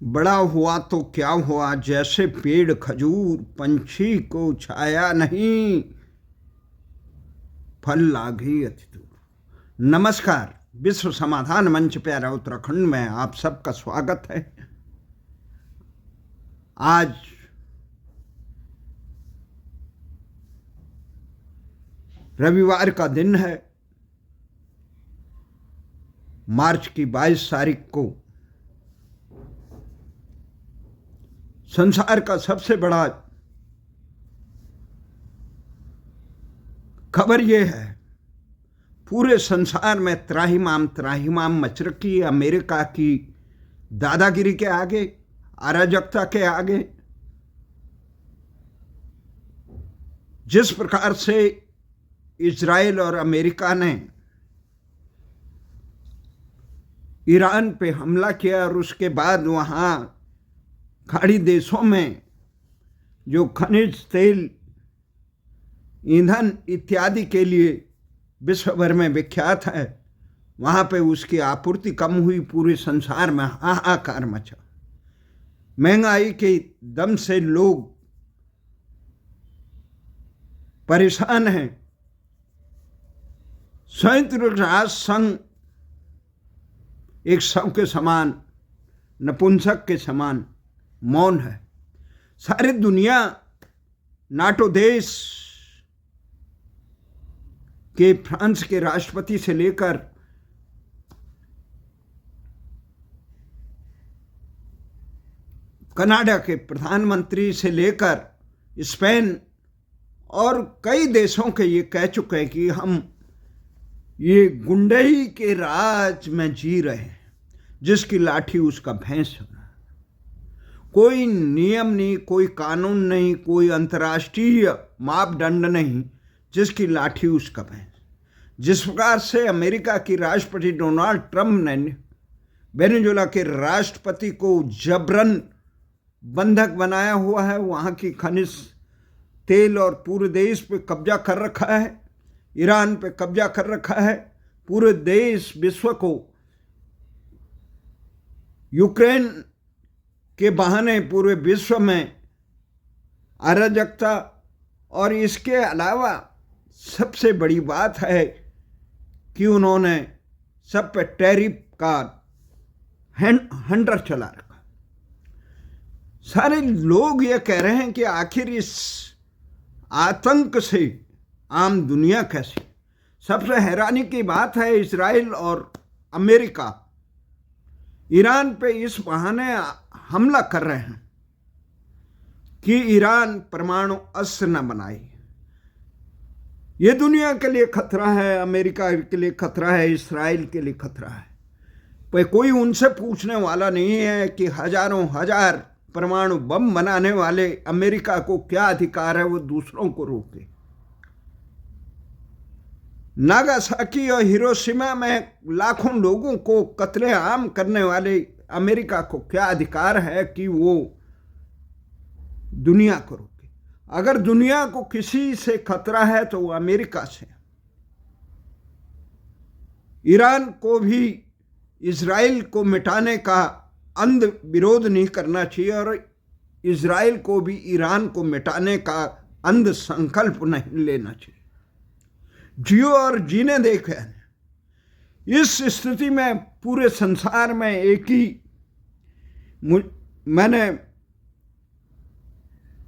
बड़ा हुआ तो क्या हुआ, जैसे पेड़ खजूर, पंछी को छाया नहीं, फल लागी अति दूर। नमस्कार, विश्व समाधान मंच प्यारा उत्तराखंड में आप सबका स्वागत है। आज रविवार का दिन है, मार्च की 22 तारीख को। संसार का सबसे बड़ा खबर यह है, पूरे संसार में त्राहिमाम मच रखी है अमेरिका की दादागिरी के आगे, अराजकता के आगे। जिस प्रकार से इजराइल और अमेरिका ने ईरान पे हमला किया और उसके बाद वहाँ खाड़ी देशों में जो खनिज तेल, ईंधन इत्यादि के लिए विश्व भर में विख्यात है, वहाँ पे उसकी आपूर्ति कम हुई, पूरे संसार में हाहाकार मचा। महंगाई के दम से लोग परेशान हैं। संयुक्त राष्ट्र संघ एक शव के समान, नपुंसक के समान मौन है। सारी दुनिया, नाटो देश के फ्रांस के राष्ट्रपति से लेकर कनाडा के प्रधानमंत्री से लेकर स्पेन और कई देशों के ये कह चुके हैं कि हम ये गुंडई के राज में जी रहे हैं, जिसकी लाठी उसका भैंस होना। कोई नियम नहीं, कोई कानून नहीं, कोई अंतर्राष्ट्रीय मापदंड नहीं, जिसकी लाठी उसका भैंस। जिस प्रकार से अमेरिका की राष्ट्रपति डोनाल्ड ट्रंप ने वेनेजुएला के राष्ट्रपति को जबरन बंधक बनाया हुआ है, वहाँ की खनिज तेल और पूरे देश पे कब्जा कर रखा है, ईरान पे कब्जा कर रखा है, पूरे देश विश्व को यूक्रेन के बहाने पूरे विश्व में अराजकता। और इसके अलावा सबसे बड़ी बात है कि उन्होंने सब पे टैरिफ का हंटर चला रखा। सारे लोग ये कह रहे हैं कि आखिर इस आतंक से आम दुनिया कैसी। सबसे हैरानी की बात है, इजराइल और अमेरिका ईरान पे इस बहाने हमला कर रहे हैं कि ईरान परमाणु अस्त्र न बनाए। ये दुनिया के लिए खतरा है, अमेरिका के लिए खतरा है, इस्राइल के लिए खतरा है। पर कोई उनसे पूछने वाला नहीं है कि हजारों हजार परमाणु बम बनाने वाले अमेरिका को क्या अधिकार है वो दूसरों को रोके। नागासाकी और हिरोशिमा में लाखों लोगों को कत्लेआम करने वाले अमेरिका को क्या अधिकार है कि वो दुनिया को रोके। अगर दुनिया को किसी से खतरा है तो वो अमेरिका से। ईरान को भी इजराइल को मिटाने का अंध विरोध नहीं करना चाहिए और इजराइल को भी ईरान को मिटाने का अंध संकल्प नहीं लेना चाहिए। जियो और जीने देखे। इस स्थिति में पूरे संसार में एक ही, मैंने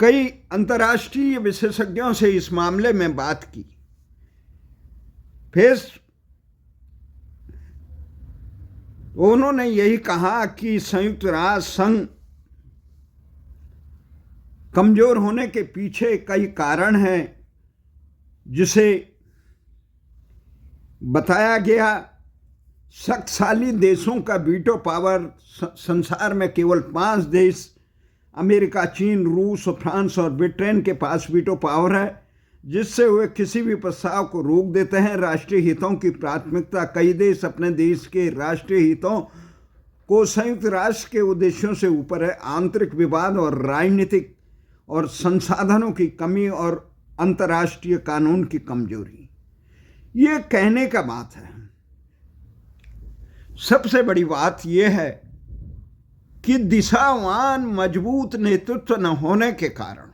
कई अंतर्राष्ट्रीय विशेषज्ञों से इस मामले में बात की। फिर उन्होंने यही कहा कि संयुक्त राष्ट्र संघ कमजोर होने के पीछे कई कारण हैं, जिसे बताया गया। शक्तिशाली देशों का वीटो पावर, संसार में केवल 5 देश, अमेरिका, चीन, रूस और फ्रांस और ब्रिटेन के पास वीटो पावर है, जिससे वे किसी भी प्रस्ताव को रोक देते हैं। राष्ट्रीय हितों की प्राथमिकता, कई देश अपने देश के राष्ट्रीय हितों को संयुक्त राष्ट्र के उद्देश्यों से ऊपर है। आंतरिक विवाद और राजनीतिक और संसाधनों की कमी और अंतर्राष्ट्रीय कानून की कमजोरी, ये कहने का बात है। सबसे बड़ी बात यह है कि दिशावान मजबूत नेतृत्व न होने के कारण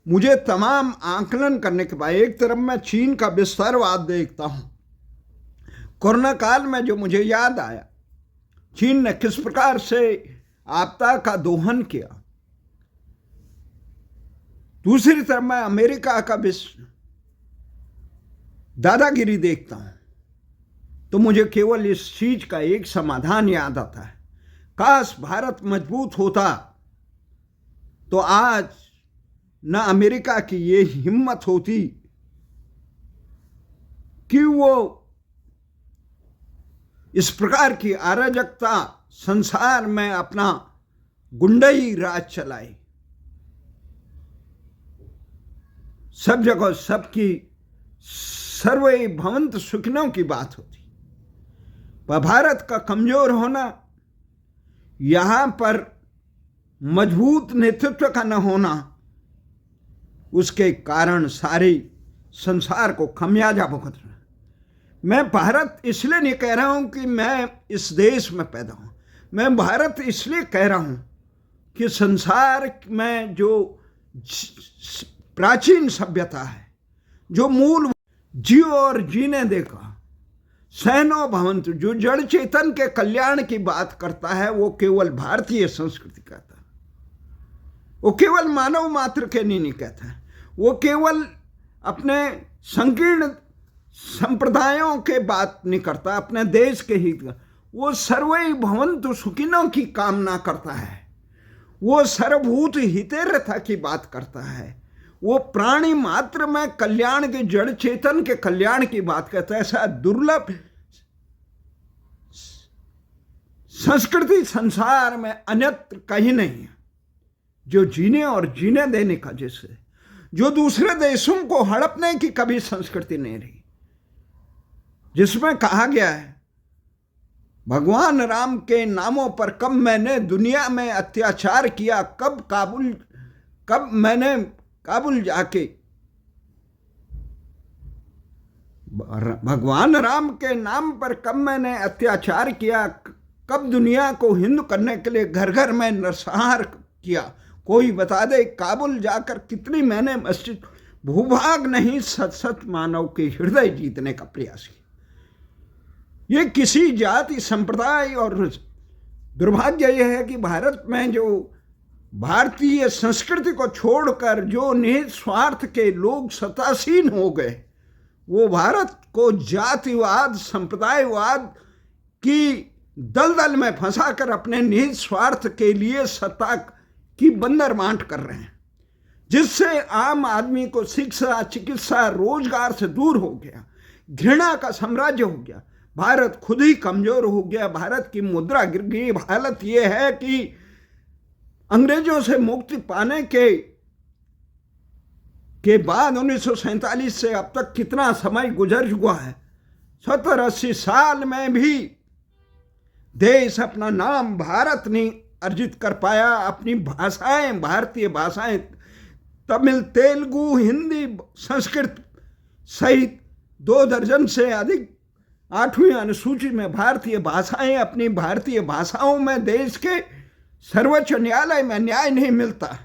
मुझे तमाम आकलन करने के बाद एक तरफ मैं चीन का विस्तारवाद देखता हूं। कोरोना काल में जो मुझे याद आया, चीन ने किस प्रकार से आपदा का दोहन किया। दूसरी तरफ मैं अमेरिका का दादागिरी देखता हूं, तो मुझे केवल इस चीज का एक समाधान याद आता है, काश भारत मजबूत होता तो आज न अमेरिका की ये हिम्मत होती कि वो इस प्रकार की अराजकता संसार में अपना गुंडई राज चलाए। सब जगह सबकी सर्वे भवन्तु सुखिनों की बात होती, पर भारत का कमजोर होना, यहां पर मजबूत नेतृत्व का न होना, उसके कारण सारे संसार को खमियाजा भुगतना। मैं भारत इसलिए नहीं कह रहा हूं कि मैं इस देश में पैदा हूं, मैं भारत इसलिए कह रहा हूं कि संसार में जो प्राचीन सभ्यता है, जो मूल जियो और जीने देगा, सैनो भवन्तु, जो जड़ चेतन के कल्याण की बात करता है, वो केवल भारतीय संस्कृति कहता है। वो केवल मानव मात्र के नहीं कहता है, वो केवल अपने संकीर्ण संप्रदायों के बात नहीं करता, अपने देश के हित का। वो सर्वे भवन्तु सुखिनों की कामना करता है, वो सर्वभूत हितेरथा की बात करता है, वो प्राणी मात्र में कल्याण के जड़ चेतन के कल्याण की बात करता है। ऐसा दुर्लभ संस्कृति संसार में अन्यत्र कहीं नहीं है जो जीने और जीने देने का, जैसे जो दूसरे देशों को हड़पने की कभी संस्कृति नहीं रही, जिसमें कहा गया है भगवान राम के नामों पर कब मैंने दुनिया में अत्याचार किया, कब मैंने काबुल जाके भगवान राम के नाम पर कब मैंने अत्याचार किया, कब दुनिया को हिंदू करने के लिए घर घर में नरसंहार किया। कोई बता दे, काबुल जाकर कितनी मैंने मस्जिद, भूभाग नहीं सत सत मानव के हृदय जीतने का प्रयास किया। ये किसी जाति संप्रदाय, और दुर्भाग्य यह है कि भारत में जो भारतीय संस्कृति को छोड़कर जो निहित स्वार्थ के लोग सत्तासीन हो गए, वो भारत को जातिवाद संप्रदायवाद की दलदल में फंसाकर अपने निहित स्वार्थ के लिए सत्ता की बंदरबांट कर रहे हैं, जिससे आम आदमी को शिक्षा, चिकित्सा, रोजगार से दूर हो गया, घृणा का साम्राज्य हो गया, भारत खुद ही कमजोर हो गया, भारत की मुद्रा गिर गई। हालत यह है कि अंग्रेजों से मुक्ति पाने के बाद 1947 से अब तक कितना समय गुजर चुका है, 70-80 साल में भी देश अपना नाम भारत नहीं अर्जित कर पाया। अपनी भाषाएं, भारतीय भाषाएं तमिल, तेलुगु, हिंदी, संस्कृत सहित 2 दर्जन से अधिक 8वीं अनुसूची में भारतीय भाषाएं, अपनी भारतीय भाषाओं में देश के सर्वोच्च न्यायालय में न्याय नहीं मिलता,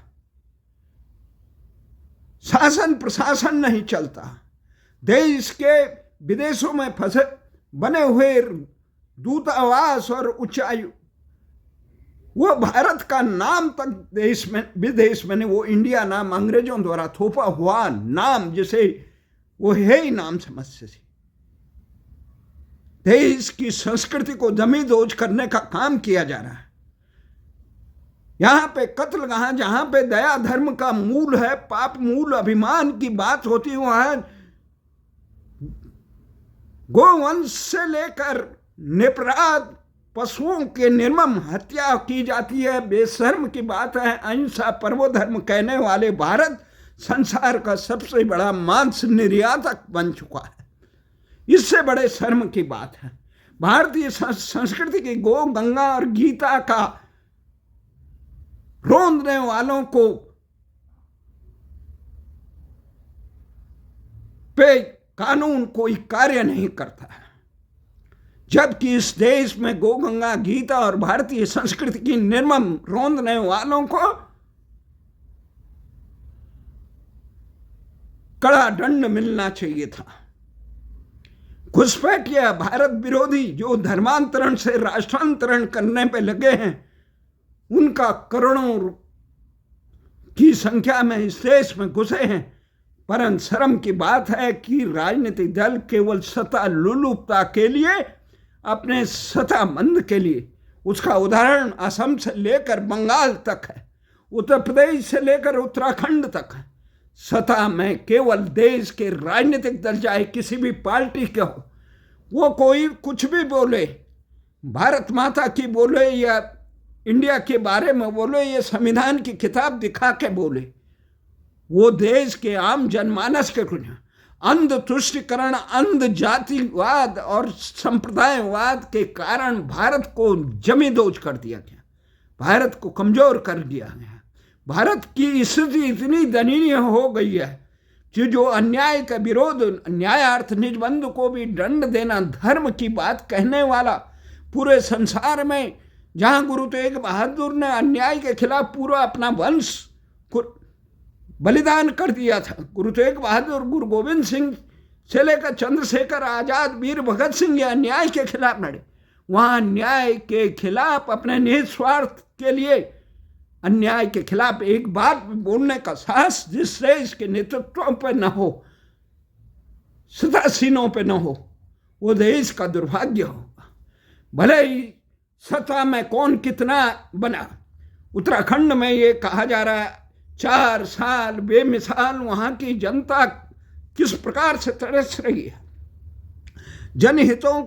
शासन प्रशासन नहीं चलता, देश के विदेशों में फंसे बने हुए दूतावास और उच्चायु, वो भारत का नाम तक देश में विदेश में नहीं, वो इंडिया नाम अंग्रेजों द्वारा थोपा हुआ नाम, जिसे वो है ही नाम समझते थे। देश की संस्कृति को जमींदोज करने का काम किया जा रहा है। यहां पे कत्लगाह, जहां पे दया धर्म का मूल है, पाप मूल अभिमान की बात होती है, वहां गोवंश से लेकर निपराध पशुओं के निर्मम हत्या की जाती है। बेशर्म की बात है, अहिंसा परमो धर्म कहने वाले भारत संसार का सबसे बड़ा मांस निर्यातक बन चुका है। इससे बड़े शर्म की बात है, भारतीय संस्कृति की गौ, गंगा और गीता का रोंदने वालों को पे कानून कोई कार्य नहीं करता है। जबकि इस देश में गौ गंगा गीता और भारतीय संस्कृति की निर्मम रौंदने वालों को कड़ा दंड मिलना चाहिए था। घुसपैठिया भारत विरोधी जो धर्मांतरण से राष्ट्रांतरण करने पे लगे हैं, उनका करोड़ों की संख्या में इस देश में घुसे हैं। परंतु शर्म की बात है कि राजनीतिक दल केवल सत्ता लुलुपता के लिए, अपने सत्ता मंद के लिए, उसका उदाहरण असम से लेकर बंगाल तक है, उत्तर प्रदेश से लेकर उत्तराखंड तक है। सत्ता में केवल देश के राजनीतिक दल, चाहे किसी भी पार्टी के हो, वो कोई कुछ भी बोले, भारत माता की बोले या इंडिया के बारे में बोले या संविधान की किताब दिखा के बोले, वो देश के आम जनमानस के कुछ अंध तुष्टिकरण, अंध जातिवाद और संप्रदायवाद के कारण भारत को जमींदोज कर दिया गया, भारत को कमजोर कर दिया गया। भारत की स्थिति इतनी दयनीय हो गई है कि जो अन्याय का विरोध, न्यायार्थ निजबंध को भी दंड देना धर्म की बात कहने वाला पूरे संसार में, जहां गुरु तेग बहादुर ने अन्याय के खिलाफ पूरा अपना वंश बलिदान कर दिया था। गुरु तेग बहादुर, गुरु गोविंद सिंह से लेकर चंद्रशेखर आजाद, वीर भगत सिंह ये अन्याय के खिलाफ लड़े। वहां अन्याय के खिलाफ अपने निस्वार्थ के लिए अन्याय के खिलाफ एक बात बोलने का साहस जिस देश के नेतृत्व पे न हो, सदासीनों पे न हो, वो देश का दुर्भाग्य होगा। भले ही सत्ता में कौन कितना बना, उत्तराखंड में ये कहा जा रहा है 4 साल बेमिसाल वहां की जनता किस प्रकार से तरस रही है, जनहितों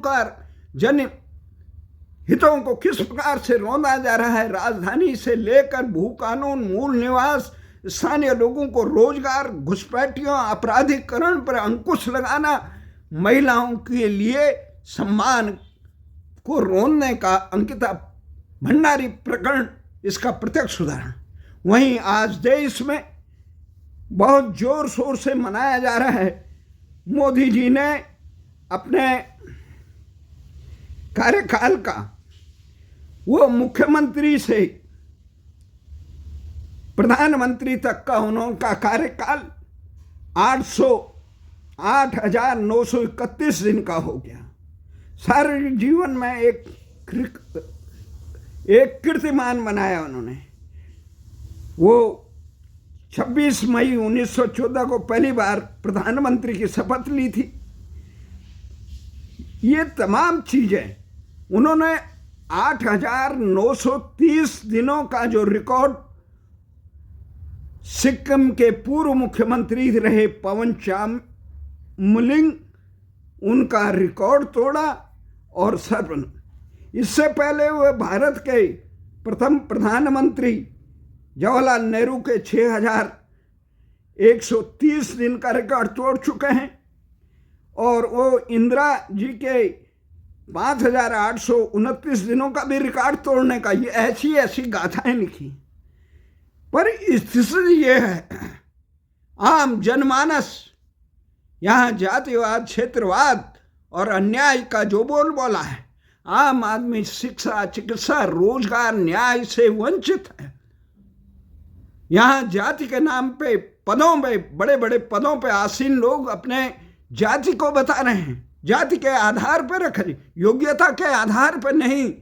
को किस प्रकार से रौंदा जा रहा है। राजधानी से लेकर भू कानून, मूल निवास, स्थानीय लोगों को रोजगार, घुसपैठियों, अपराधीकरण पर अंकुश लगाना, महिलाओं के लिए सम्मान को रोकने का अंकिता भंडारी प्रकरण इसका प्रत्यक्ष उदाहरण। वहीं आज देश में बहुत जोर शोर से मनाया जा रहा है, मोदी जी ने अपने कार्यकाल का, वो मुख्यमंत्री से प्रधानमंत्री तक का उनका कार्यकाल 8,931 दिन का हो गया। सारे जीवन में एक कीर्तिमान बनाया उन्होंने। वो 26 मई 1914 को पहली बार प्रधानमंत्री की शपथ ली थी। ये तमाम चीजें उन्होंने 8,930 दिनों का जो रिकॉर्ड सिक्किम के पूर्व मुख्यमंत्री रहे पवन चामलिंग, उनका रिकॉर्ड तोड़ा। और इससे पहले वह भारत के प्रथम प्रधानमंत्री जवाहरलाल नेहरू के 6,130 दिन का रिकॉर्ड तोड़ चुके हैं, और वो इंदिरा जी के 5,829 दिनों का भी रिकॉर्ड तोड़ने का, ये ऐसी गाथाएं लिखी। पर स्थिति ये है, आम जनमानस यहाँ जातिवाद, क्षेत्रवाद और अन्याय का जो बोलबाला है, आम आदमी शिक्षा, चिकित्सा, रोजगार, न्याय से वंचित है। यहाँ जाति के नाम पे पदों पे, बड़े बड़े पदों पे आसीन लोग अपने जाति को बता रहे हैं, जाति के आधार पर रख रहे, योग्यता के आधार पर नहीं।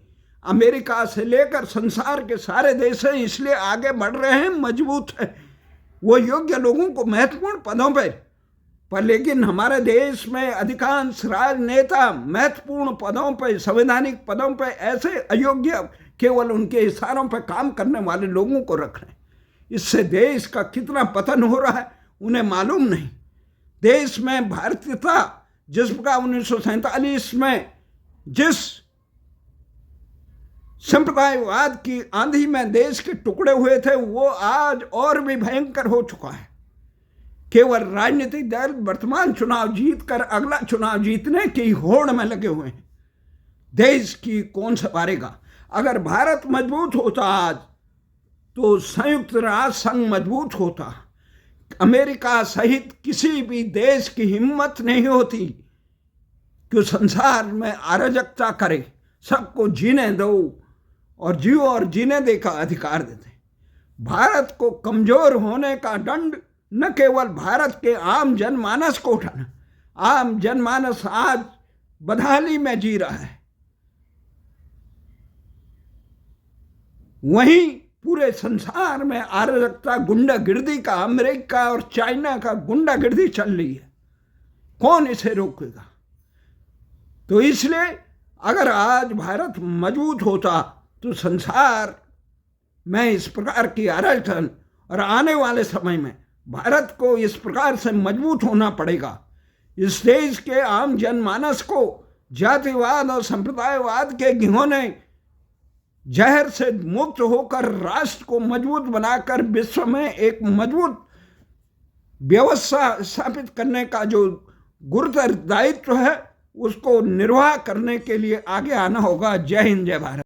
अमेरिका से लेकर संसार के सारे देश हैं इसलिए आगे बढ़ रहे हैं, मजबूत है, वो योग्य लोगों को महत्वपूर्ण पदों पर। लेकिन हमारे देश में अधिकांश राजनेता महत्वपूर्ण पदों पर, संवैधानिक पदों पर ऐसे अयोग्य, केवल उनके इशारों पर काम करने वाले लोगों को रख रहे हैं। इससे देश का कितना पतन हो रहा है उन्हें मालूम नहीं। देश में भारतीयता जिस प्रकार 1947 में जिस संप्रदायवाद की आंधी में देश के टुकड़े हुए थे, वो आज और भी भयंकर हो चुका है। केवल राजनीतिक दल वर्तमान चुनाव जीतकर अगला चुनाव जीतने की होड़ में लगे हुए हैं। देश की कौन संवारेगा? अगर भारत मजबूत होता आज, तो संयुक्त राष्ट्र संघ मजबूत होता। अमेरिका सहित किसी भी देश की हिम्मत नहीं होती कि संसार में अराजकता करे, सबको जीने दो और जियो और जीने दे का अधिकार देते। भारत को कमजोर होने का दंड न केवल भारत के आम जनमानस को उठाना, आम जनमानस आज बदहाली में जी रहा है, वहीं पूरे संसार में अराजकता, गुंडागिर्दी का, अमेरिका और चाइना का गुंडागिर्दी चल रही है। कौन इसे रोकेगा? तो इसलिए अगर आज भारत मजबूत होता तो संसार में इस प्रकार की आराधना, और आने वाले समय में भारत को इस प्रकार से मजबूत होना पड़ेगा। इस देश के आम जनमानस को जातिवाद और संप्रदायवाद के घिनौने जहर से मुक्त होकर राष्ट्र को मजबूत बनाकर विश्व में एक मजबूत व्यवस्था स्थापित करने का जो गुरुतर दायित्व है, उसको निर्वाह करने के लिए आगे आना होगा। जय हिंद, जय भारत।